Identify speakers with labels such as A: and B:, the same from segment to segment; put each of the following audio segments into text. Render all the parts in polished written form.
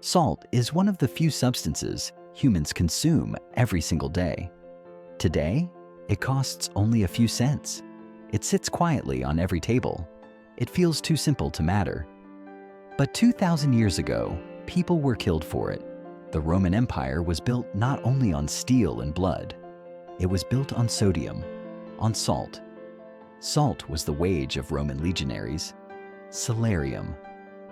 A: Salt is one of the few substances humans consume every single day. Today, it costs only a few cents. It sits quietly on every table. It feels too simple to matter. But 2,000 years ago, people were killed for it. The Roman Empire was built not only on steel and blood, it was built on sodium, on salt. Salt was the wage of Roman legionaries. Salarium.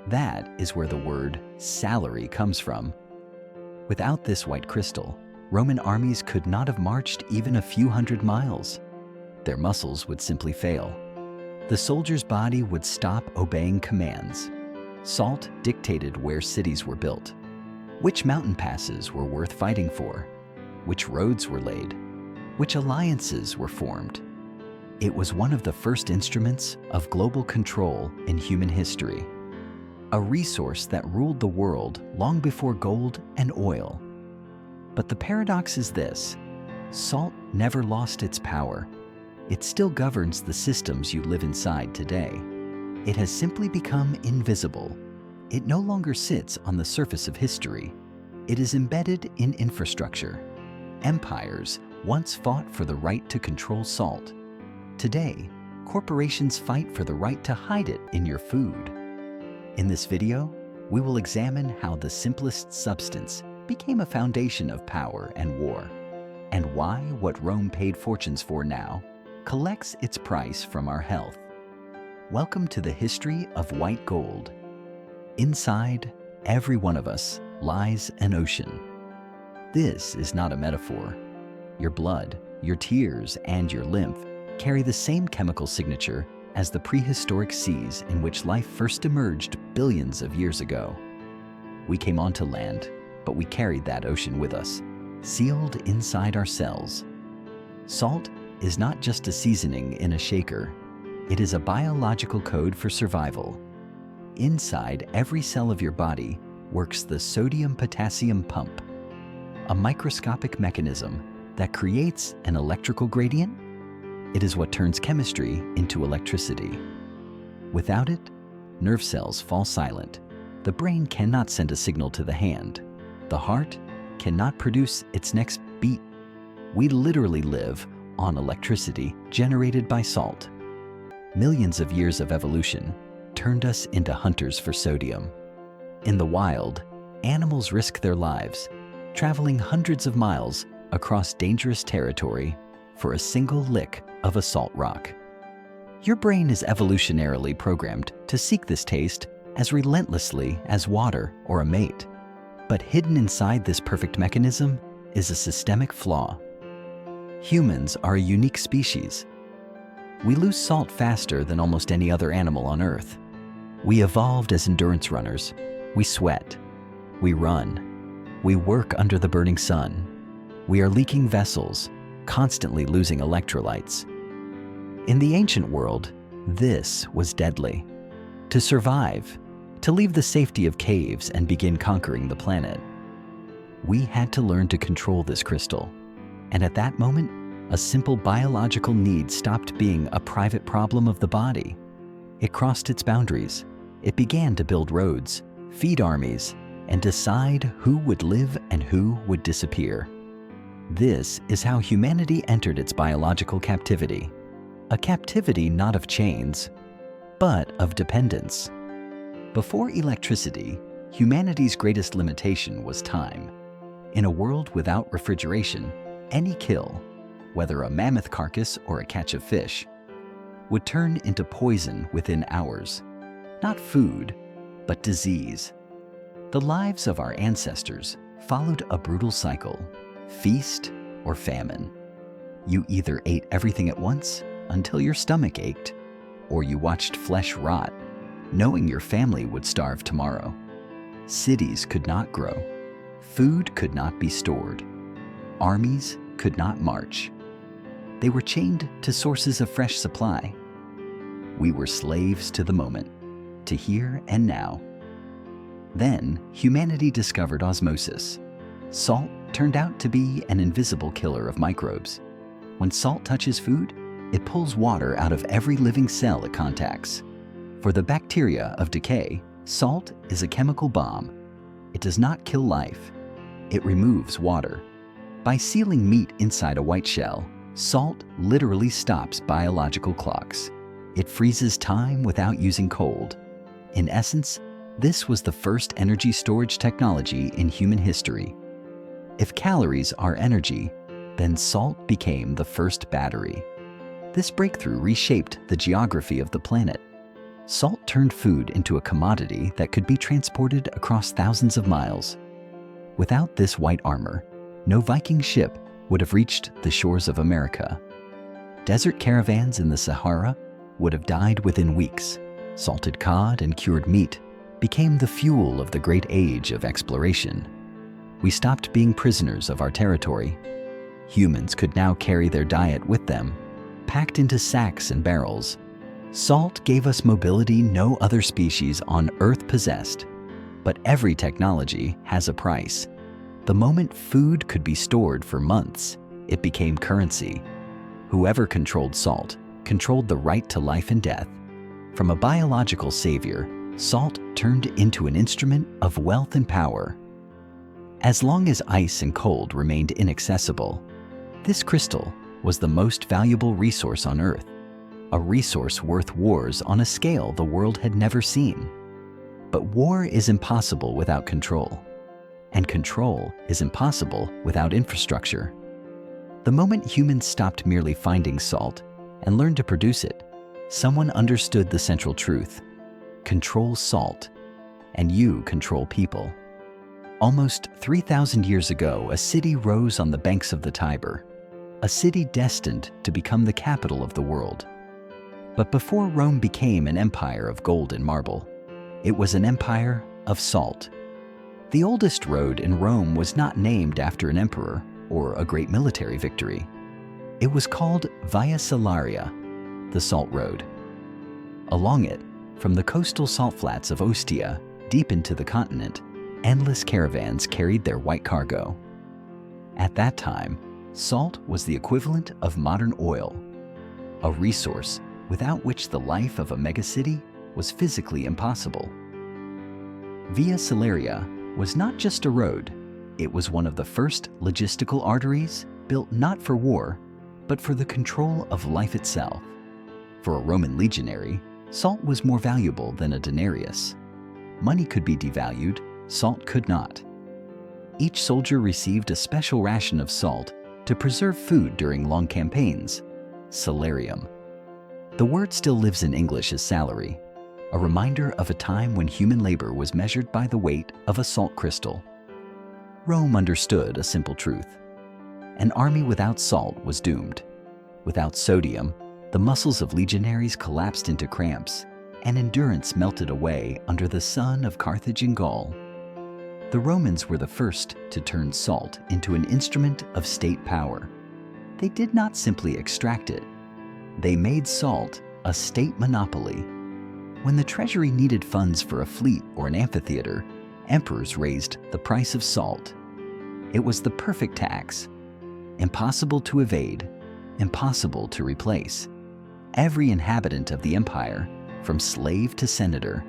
A: That is where the word salary comes from. Without this white crystal, Roman armies could not have marched even a few hundred miles. Their muscles would simply fail. The soldier's body would stop obeying commands. Salt dictated where cities were built, which mountain passes were worth fighting for, which roads were laid, which alliances were formed. It was one of the first instruments of global control in human history, a resource that ruled the world long before gold and oil. But the paradox is this: salt never lost its power. It still governs the systems you live inside today. It has simply become invisible. It no longer sits on the surface of history. It is embedded in infrastructure. Empires once fought for the right to control salt. Today, corporations fight for the right to hide it in your food. In this video, we will examine how the simplest substance became a foundation of power and war, and why what Rome paid fortunes for now collects its price from our health. Welcome to the history of white gold. Inside every one of us lies an ocean. This is not a metaphor. Your blood, your tears, and your lymph carry the same chemical signature as the prehistoric seas in which life first emerged billions of years ago. We came onto land, but we carried that ocean with us, sealed inside our cells. Salt is not just a seasoning in a shaker. It is a biological code for survival. Inside every cell of your body works the sodium-potassium pump, a microscopic mechanism that creates an electrical gradient. It is what turns chemistry into electricity. Without it, nerve cells fall silent. The brain cannot send a signal to the hand. The heart cannot produce its next beat. We literally live on electricity generated by salt. Millions of years of evolution turned us into hunters for sodium. In the wild, animals risk their lives, traveling hundreds of miles across dangerous territory for a single lick of a salt rock. Your brain is evolutionarily programmed to seek this taste as relentlessly as water or a mate. But hidden inside this perfect mechanism is a systemic flaw. Humans are a unique species. We lose salt faster than almost any other animal on Earth. We evolved as endurance runners. We sweat. We run. We work under the burning sun. We are leaking vessels, constantly losing electrolytes. In the ancient world, this was deadly. To survive, to leave the safety of caves and begin conquering the planet, we had to learn to control this crystal. And at that moment, a simple biological need stopped being a private problem of the body. It crossed its boundaries. It began to build roads, feed armies, and decide who would live and who would disappear. This is how humanity entered its biological captivity. A captivity not of chains, but of dependence. Before electricity, humanity's greatest limitation was time. In a world without refrigeration, any kill, whether a mammoth carcass or a catch of fish, would turn into poison within hours. Not food, but disease. The lives of our ancestors followed a brutal cycle: feast or famine. You either ate everything at once until your stomach ached, or you watched flesh rot, knowing your family would starve tomorrow. Cities could not grow. Food could not be stored. Armies could not march. They were chained to sources of fresh supply. We were slaves to the moment, to here and now. Then, humanity discovered osmosis. Salt turned out to be an invisible killer of microbes. When salt touches food, it pulls water out of every living cell it contacts. For the bacteria of decay, salt is a chemical bomb. It does not kill life. It removes water. By sealing meat inside a white shell, salt literally stops biological clocks. It freezes time without using cold. In essence, this was the first energy storage technology in human history. If calories are energy, then salt became the first battery. This breakthrough reshaped the geography of the planet. Salt turned food into a commodity that could be transported across thousands of miles. Without this white armor, no Viking ship would have reached the shores of America. Desert caravans in the Sahara would have died within weeks. Salted cod and cured meat became the fuel of the great age of exploration. We stopped being prisoners of our territory. Humans could now carry their diet with them, packed into sacks and barrels. Salt gave us mobility no other species on Earth possessed. But every technology has a price. The moment food could be stored for months, it became currency. Whoever controlled salt controlled the right to life and death. From a biological savior, salt turned into an instrument of wealth and power. As long as ice and cold remained inaccessible, this crystal was the most valuable resource on Earth, a resource worth wars on a scale the world had never seen. But war is impossible without control, and control is impossible without infrastructure. The moment humans stopped merely finding salt and learned to produce it, someone understood the central truth. Control salt, and you control people. Almost 3,000 years ago, a city rose on the banks of the Tiber, a city destined to become the capital of the world. But before Rome became an empire of gold and marble, it was an empire of salt. The oldest road in Rome was not named after an emperor or a great military victory. It was called Via Salaria, the Salt Road. Along it, from the coastal salt flats of Ostia deep into the continent, endless caravans carried their white cargo. At that time, salt was the equivalent of modern oil, a resource without which the life of a megacity was physically impossible. Via Salaria was not just a road, it was one of the first logistical arteries built not for war, but for the control of life itself. For a Roman legionary, salt was more valuable than a denarius. Money could be devalued, salt could not. Each soldier received a special ration of salt to preserve food during long campaigns, salarium. The word still lives in English as salary, a reminder of a time when human labor was measured by the weight of a salt crystal. Rome understood a simple truth. An army without salt was doomed. Without sodium, the muscles of legionaries collapsed into cramps, and endurance melted away under the sun of Carthage and Gaul. The Romans were the first to turn salt into an instrument of state power. They did not simply extract it. They made salt a state monopoly. When the treasury needed funds for a fleet or an amphitheater, emperors raised the price of salt. It was the perfect tax. Impossible to evade, impossible to replace. Every inhabitant of the empire, from slave to senator,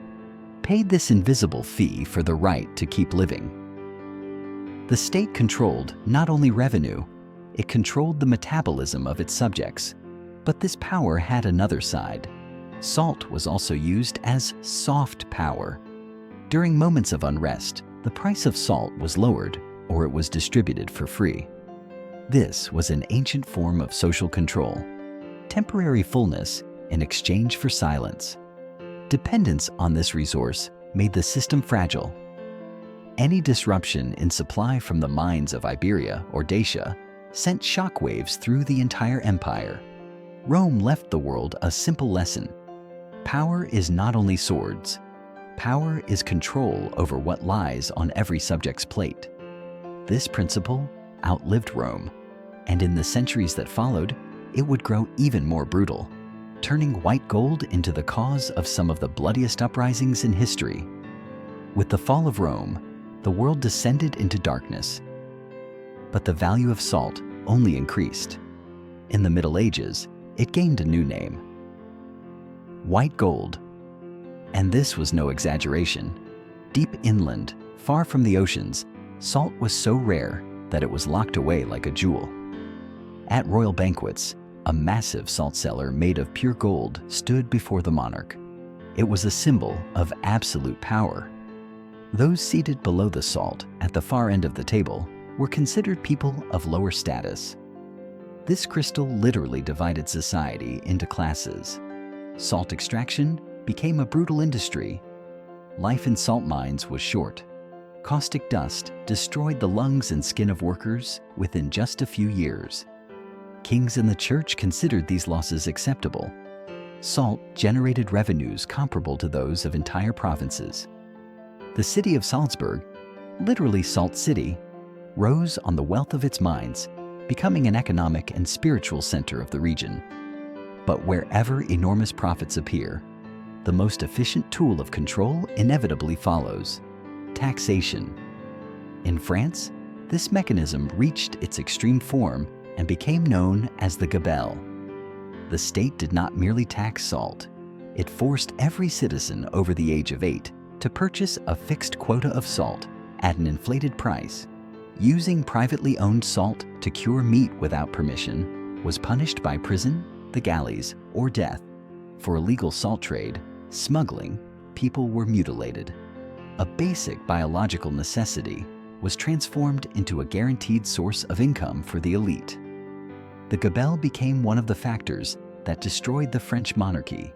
A: paid this invisible fee for the right to keep living. The state controlled not only revenue, it controlled the metabolism of its subjects. But this power had another side. Salt was also used as soft power. During moments of unrest, the price of salt was lowered or it was distributed for free. This was an ancient form of social control. Temporary fullness in exchange for silence. Dependence on this resource made the system fragile. Any disruption in supply from the mines of Iberia or Dacia sent shockwaves through the entire empire. Rome left the world a simple lesson. Power is not only swords. Power is control over what lies on every subject's plate. This principle outlived Rome, and in the centuries that followed, it would grow even more brutal, turning white gold into the cause of some of the bloodiest uprisings in history. With the fall of Rome, the world descended into darkness. But the value of salt only increased. In the Middle Ages, it gained a new name: white gold. And this was no exaggeration. Deep inland, Far from the oceans, salt was so rare that it was locked away like a jewel. At royal banquets, a massive salt cellar made of pure gold stood before the monarch. It was a symbol of absolute power. Those seated below the salt at the far end of the table were considered people of lower status. This crystal literally divided society into classes. Salt extraction became a brutal industry. Life in salt mines was short. Caustic dust destroyed the lungs and skin of workers within just a few years. Kings and the church considered these losses acceptable. Salt generated revenues comparable to those of entire provinces. The city of Salzburg, literally Salt City, rose on the wealth of its mines, becoming an economic and spiritual center of the region. But wherever enormous profits appear, the most efficient tool of control inevitably follows: taxation. In France, this mechanism reached its extreme form and became known as the gabelle. The state did not merely tax salt, it forced every citizen over the age of 8 to purchase a fixed quota of salt at an inflated price. Using privately owned salt to cure meat without permission was punished by prison, the galleys, or death. For illegal salt trade, smuggling, people were mutilated. A basic biological necessity was transformed into a guaranteed source of income for the elite. The gabelle became one of the factors that destroyed the French monarchy.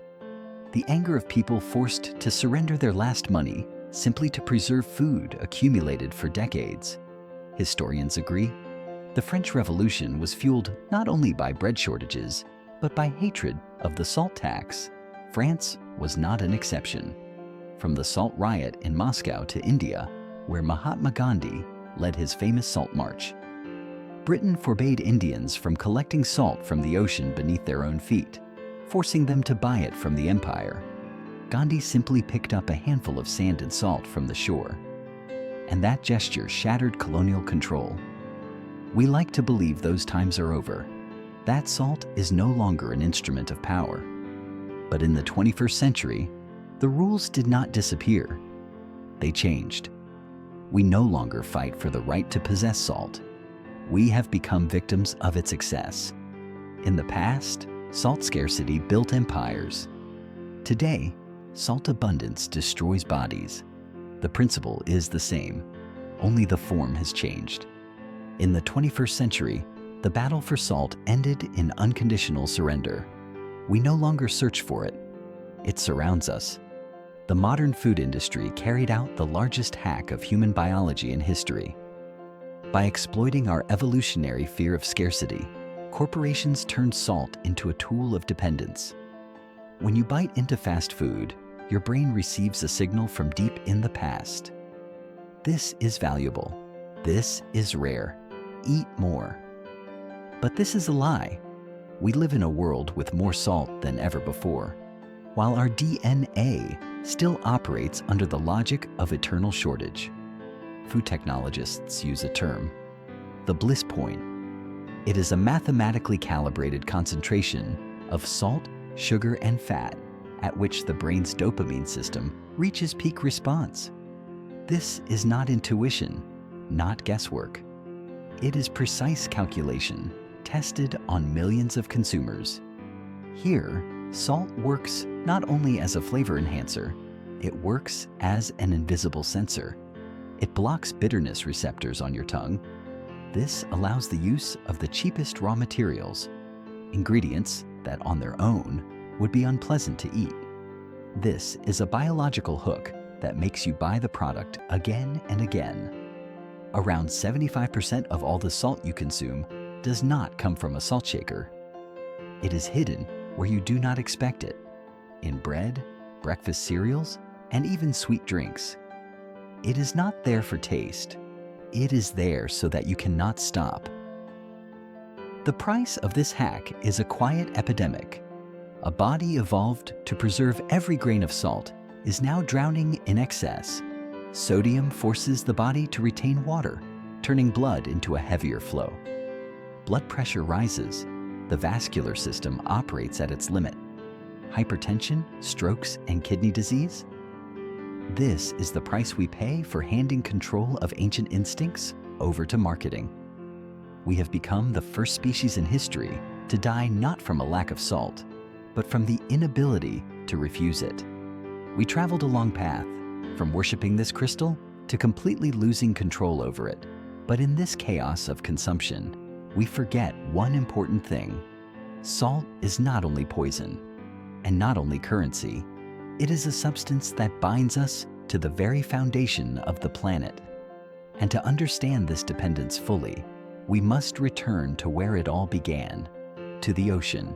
A: The anger of people forced to surrender their last money simply to preserve food accumulated for decades. Historians agree, the French Revolution was fueled not only by bread shortages, but by hatred of the salt tax. France was not an exception. From the salt riot in Moscow to India, where Mahatma Gandhi led his famous salt march. Britain forbade Indians from collecting salt from the ocean beneath their own feet, forcing them to buy it from the empire. Gandhi simply picked up a handful of sand and salt from the shore, and that gesture shattered colonial control. We like to believe those times are over. That salt is no longer an instrument of power. But in the 21st century, the rules did not disappear. They changed. We no longer fight for the right to possess salt. We have become victims of its excess. In the past, salt scarcity built empires. Today, salt abundance destroys bodies. The principle is the same, only the form has changed. In the 21st century, the battle for salt ended in unconditional surrender. We no longer search for it. It surrounds us. The modern food industry carried out the largest hack of human biology in history. By exploiting our evolutionary fear of scarcity, corporations turned salt into a tool of dependence. When you bite into fast food, your brain receives a signal from deep in the past. This is valuable. This is rare. Eat more. But this is a lie. We live in a world with more salt than ever before, while our DNA still operates under the logic of eternal shortage. Food technologists use a term, the bliss point. It is a mathematically calibrated concentration of salt, sugar, and fat at which the brain's dopamine system reaches peak response. This is not intuition, not guesswork. It is precise calculation tested on millions of consumers. Here, salt works not only as a flavor enhancer, it works as an invisible sensor. It blocks bitterness receptors on your tongue. This allows the use of the cheapest raw materials, ingredients that on their own would be unpleasant to eat. This is a biological hook that makes you buy the product again and again. Around 75% of all the salt you consume does not come from a salt shaker. It is hidden where you do not expect it, in bread, breakfast cereals, and even sweet drinks. It is not there for taste. It is there so that you cannot stop. The price of this hack is a quiet epidemic. A body evolved to preserve every grain of salt is now drowning in excess. Sodium forces the body to retain water, turning blood into a heavier flow. Blood pressure rises. The vascular system operates at its limit. Hypertension, strokes, and kidney disease? This is the price we pay for handing control of ancient instincts over to marketing. We have become the first species in history to die not from a lack of salt, but from the inability to refuse it. We traveled a long path, from worshiping this crystal to completely losing control over it. But in this chaos of consumption, we forget one important thing. Salt is not only poison, and not only currency, it is a substance that binds us to the very foundation of the planet. And to understand this dependence fully, we must return to where it all began, to the ocean.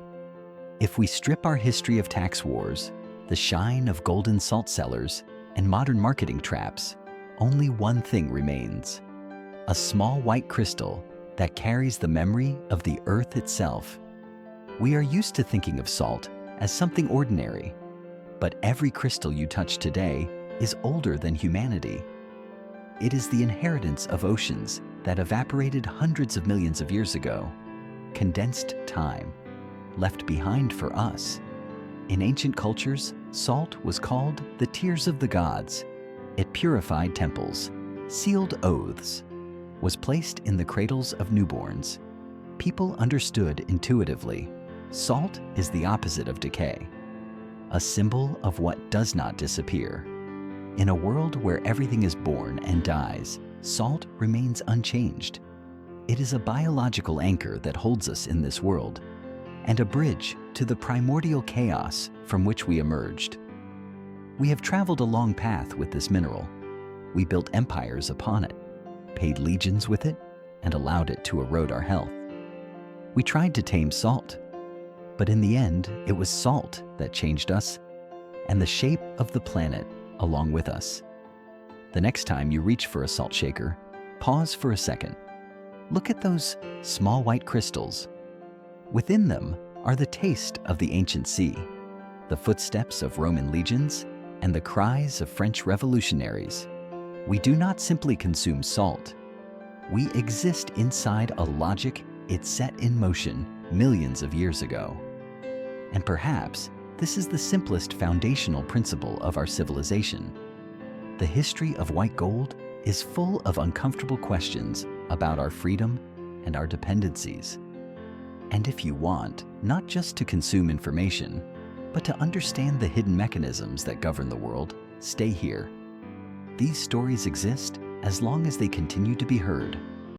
A: If we strip our history of tax wars, the shine of golden salt cellars, and modern marketing traps, only one thing remains: a small white crystal that carries the memory of the earth itself. We are used to thinking of salt as something ordinary, but every crystal you touch today is older than humanity. It is the inheritance of oceans that evaporated hundreds of millions of years ago, condensed time, left behind for us. In ancient cultures, salt was called the tears of the gods. It purified temples, sealed oaths, was placed in the cradles of newborns. People understood intuitively, salt is the opposite of decay, a symbol of what does not disappear. In a world where everything is born and dies, salt remains unchanged. It is a biological anchor that holds us in this world, and a bridge to the primordial chaos from which we emerged. We have traveled a long path with this mineral. We built empires upon it, paid legions with it, and allowed it to erode our health. We tried to tame salt, but in the end, it was salt that changed us and the shape of the planet along with us. The next time you reach for a salt shaker, pause for a second. Look at those small white crystals. Within them are the taste of the ancient sea, the footsteps of Roman legions, and the cries of French revolutionaries. We do not simply consume salt. We exist inside a logic it set in motion millions of years ago. And perhaps this is the simplest foundational principle of our civilization. The history of white gold is full of uncomfortable questions about our freedom and our dependencies. And if you want, not just to consume information, but to understand the hidden mechanisms that govern the world, stay here. These stories exist as long as they continue to be heard.